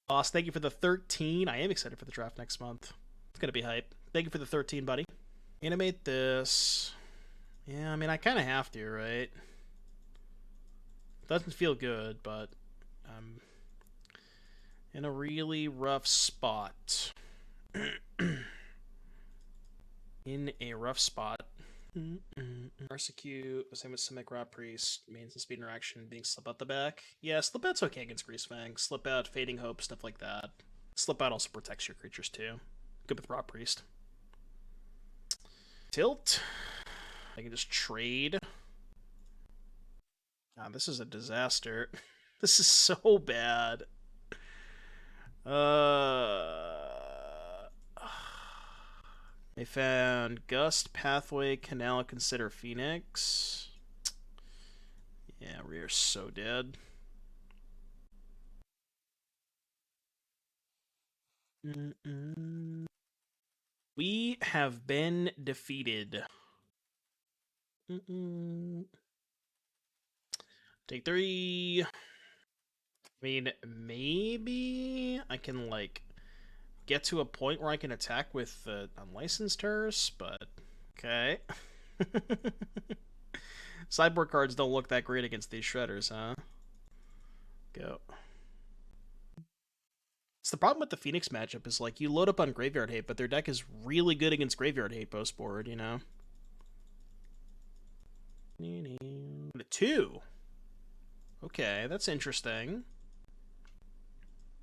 Boss, thank you for the 13. I am excited for the draft next month. It's going to be hype. Thank you for the 13, buddy. Animate this. Yeah, I mean, I kind of have to, right? Doesn't feel good, but I'm in a really rough spot. In a rough spot. Persecute, same with Simic Rot Priest, mains and speed interaction, being slip out the back. Yeah, slip out's okay against Greasefang. Slip out, Fading Hope, stuff like that. Slip out also protects your creatures too. Good with Rot Priest. Tilt. I can just trade. God, this is a disaster. This is so bad. They found Gust, Pathway, Canal, Consider Phoenix. Yeah, we are so dead. We have been defeated. Take 3. I mean, maybe I can, like, get to a point where I can attack with Unlicensed Hearse, but okay. Sideboard cards don't look that great against these Shredders, huh? Go. It's the problem with the Phoenix matchup is, like, you load up on Graveyard Hate, but their deck is really good against Graveyard Hate post board, The 2. Okay, that's interesting.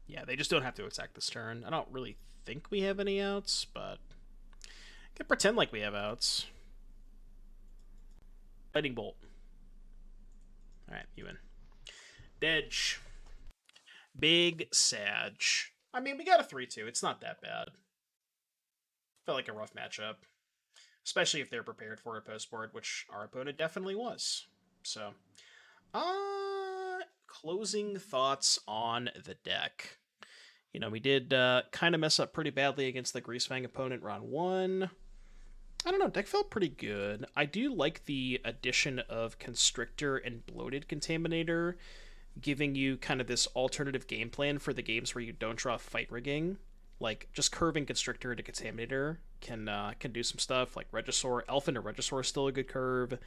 Yeah, they just don't have to attack this turn. I don't really think we have any outs, but I can pretend like we have outs. Lightning Bolt. Alright, you win. Dedge. Big Sag. I mean, we got a 3-2. It's not that bad. Felt like a rough matchup. Especially if they're prepared for a post board, which our opponent definitely was. So, closing thoughts on the deck. We did kind of mess up pretty badly against the Greasefang opponent round 1. I don't know, deck felt pretty good. I do like the addition of Constrictor and Bloated Contaminator, giving you kind of this alternative game plan for the games where you don't draw fight rigging. Like, just curving Constrictor into Contaminator can do some stuff, like Regisaur. Elf into Regisaur is still a good curve.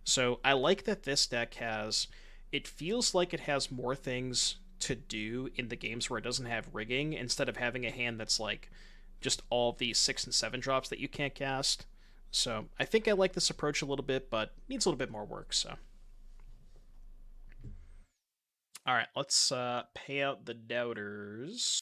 So I like that this deck it feels like it has more things to do in the games where it doesn't have rigging, instead of having a hand that's like just all the 6 and 7 drops that you can't cast. So I think I like this approach a little bit, but needs a little bit more work, so. Alright, let's pay out the doubters.